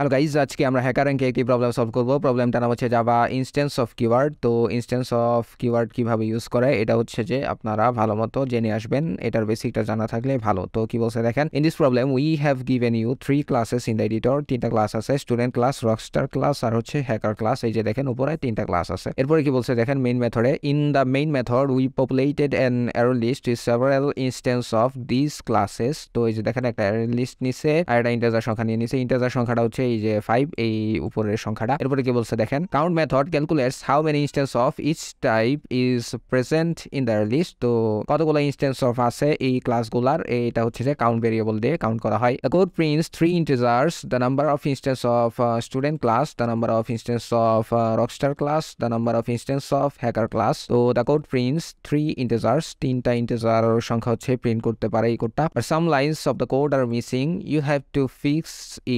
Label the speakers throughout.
Speaker 1: Hello guys, আজকে আমরা hacker র্যাঙ্কে একটি প্রবলেম সলভ করব। প্রবলেমটার নাম হচ্ছে জাভা ইনস্ট্যান্স অফ কিওয়ার্ড। তো ইনস্ট্যান্স অফ কিওয়ার্ড কিভাবে ইউজ করে এটা হচ্ছে যে আপনারা ভালো মতো জেনে আসবেন, এটার বেসিকটা জানা থাকলে ভালো। তো কি বলছে দেখেন, in this problem we have given you 3 classes in the editor. 3টা ক্লাস আছে, স্টুডেন্ট ক্লাস, রকস্টার ক্লাস আর হচ্ছে হ্যাকার ক্লাস। এই যে দেখেন উপরে 3টা ক্লাস আছে। এরপরে কি বলছে দেখেন, মেইন মেথডে in the main method we populated an array list with several instance of this classes. তো এই যে দেখেন একটা অ্যারো লিস্ট নিছে আর একটা ইন্টিজার সংখ্যা নিয়ে নিছে। ইন্টিজার সংখ্যাটা হচ্ছে এই যে 5, এই উপরের সংখ্যাটা। এরপরে কি বলছে দেখেন, count method calculates how many instance of each type is present in the list. তো কতগুলো ইনস্ট্যান্স অফ আছে এই ক্লাসগুলার, এটা হচ্ছে যে কাউন্ট ভেরিয়েবল দিয়ে কাউন্ট করা হয়। The code prints 3 integers, the number of instance of student class, the number of instance of rockstar class, the number of instance of hacker class. তো the code prints 3 integers, 3টা integer সংখ্যা হচ্ছে print করতে পারে এই কোডটা। But some lines of the code are missing, you have to fix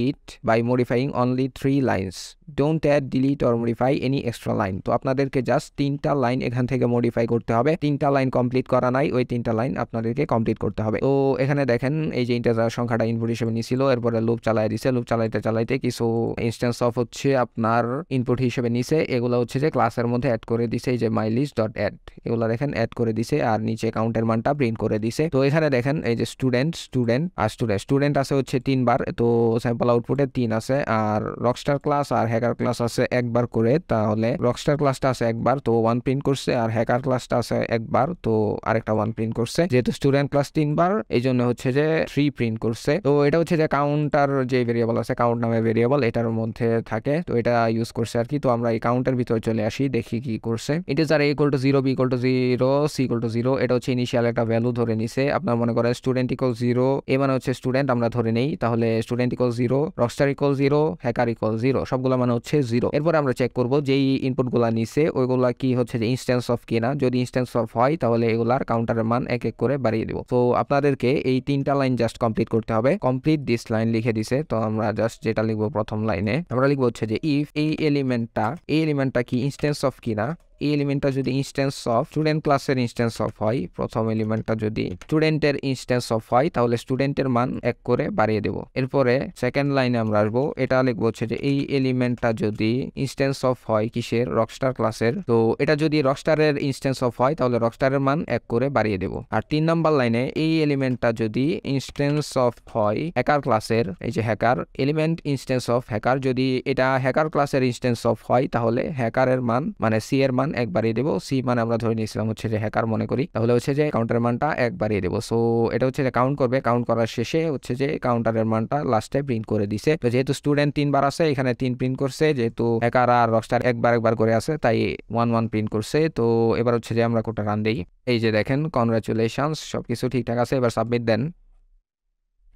Speaker 1: it by modifying only 3 lines. Don't add, delete or modify any extra line. তো আপনাদেরকে just 3টা লাইন এখান থেকে মডিফাই করতে হবে। 3টা লাইন কমপ্লিট করা নাই, ওই 3টা লাইন আপনাদেরকে কমপ্লিট করতে হবে। তো এখানে দেখেন এই যে ইন্টিজার সংখ্যাটা ইনপুট হিসেবে নিছিল, এরপরে লুপ চালাই দিছে। লুপ চালাইতে চালাইতে কিছু ইনস্ট্যান্স অফ হচ্ছে আপনার ইনপুট হিসেবে নিছে, এগুলো হচ্ছে যে ক্লাসের মধ্যে অ্যাড করে দিছে। এই যে mylist.add এগুলো দেখেন অ্যাড করে দিছে আর নিচে কাউন্টের মানটা প্রিন্ট করে দিছে। তো এখানে দেখেন এই যে স্টুডেন্ট আছে হচ্ছে 3 বার, তো স্যাম্পল আউটপুটে 3 আছে। আর রকস্টার ক্লাস আর হ্যাকার ক্লাস আছে একবার করে, তাহলে রকস্টার ক্লাসটা আছে একবার, তো 1 প্রিন্ট করছে। আর হ্যাকার ক্লাসটা আছে একবার, তো আরেকটা 1 প্রিন্ট করছে। যেহেতু স্টুডেন্ট ক্লাস 3 বার, এই জন্য হচ্ছে যে 3 প্রিন্ট করছে। তো এটা হচ্ছে যে কাউন্টার যে ভেরিয়েবল আছে, কাউন্ট নামে ভেরিয়েবল, এটার মধ্যে থাকে। তো এটা ইউজ করছে আর কি। তো আমরা এই কাউন্টের ভিতরে চলে আসি, দেখি কি করছে। ইন্টিজার a = 0, b = 0, c = 0, এটা হচ্ছে ইনিশিয়াল একটা ভ্যালু ধরে নিছে। আপনার মনে করেন স্টুডেন্ট = 0, এ মানে হচ্ছে স্টুডেন্ট আমরা ধরে নেই, তাহলে স্টুডেন্ট = 0, রকস্টার = 0, হ্যাকার = 0, সবগুলো মানে হচ্ছে 0। এরপর আমরা চেক করব যেই ইনপুটগুলো নিছে ওইগুলা কি হচ্ছে যে ইনস্ট্যান্স অফ কিনা। যদি ইনস্ট্যান্স অফ হয় তাহলে এগুলার কাউন্টারের মান এক এক করে বাড়িয়ে দেব। তো আপনাদেরকে এই 3টা লাইন জাস্ট কমপ্লিট করতে হবে। কমপ্লিট দিস লাইন লিখে দিছে, তো আমরা জাস্ট যেটা লিখবো প্রথম লাইনে, আমরা লিখবো হচ্ছে যে ইফ এই এলিমেন্টটা কি ইনস্ট্যান্স অফ কিনা। এই এলিমেন্টটা যদি ইনস্ট্যান্স অফ স্টুডেন্ট ক্লাসের ইনস্ট্যান্স অফ হয়, প্রথম এলিমেন্টটা যদি স্টুডেন্টের ইনস্ট্যান্স অফ হয় তাহলে স্টুডেন্টের মান 1 করে বাড়িয়ে দেব। এরপরে সেকেন্ড লাইনে আমরা আসবো, এটা লিখবো হচ্ছে যে এই এলিমেন্টটা যদি ইনস্ট্যান্স অফ হয় কিসের, রকস্টার ক্লাসের, তো এটা যদি রকস্টারের ইনস্ট্যান্স অফ হয় তাহলে রকস্টারের মান 1 করে বাড়িয়ে দেব। আর 3 নাম্বার লাইনে এই এলিমেন্টটা যদি ইনস্ট্যান্স অফ হয় হ্যাকার ক্লাসের, এই যে hacker element instance of hacker, যদি এটা হ্যাকার ক্লাসের ইনস্ট্যান্স অফ হয় তাহলে হ্যাকারের মান মানে সি এর মান 1 বাড়িয়ে দেবো। সি মানে আমরা ধরে নিয়েছিলাম হচ্ছে যে হ্যাকার মনে করি, তাহলে হচ্ছে যে কাউন্টারের মানটা 1 বাড়িয়ে দেবো। সো এটা হচ্ছে যে কাউন্ট করবে, কাউন্ট করার শেষে হচ্ছে যে কাউন্টারের মানটা লাস্টে প্রিন্ট করে দিছে। তো যেহেতু স্টুডেন্ট 3 বার আছে, এখানে 3 প্রিন্ট করছে, যেহেতু হ্যাকার আর রকস্টার একবার করে আছে তাই 1 প্রিন্ট করছে। তো এবার হচ্ছে যে আমরা কোডটা রান দেই। এই যে দেখেন কনগ্রাচুলেশনস, সবকিছু ঠিকঠাক আছে। এবার সাবমিট দেন।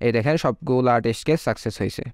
Speaker 1: এই দেখেন সবগুলা টেস্ট কেস সাকসেস হয়েছে।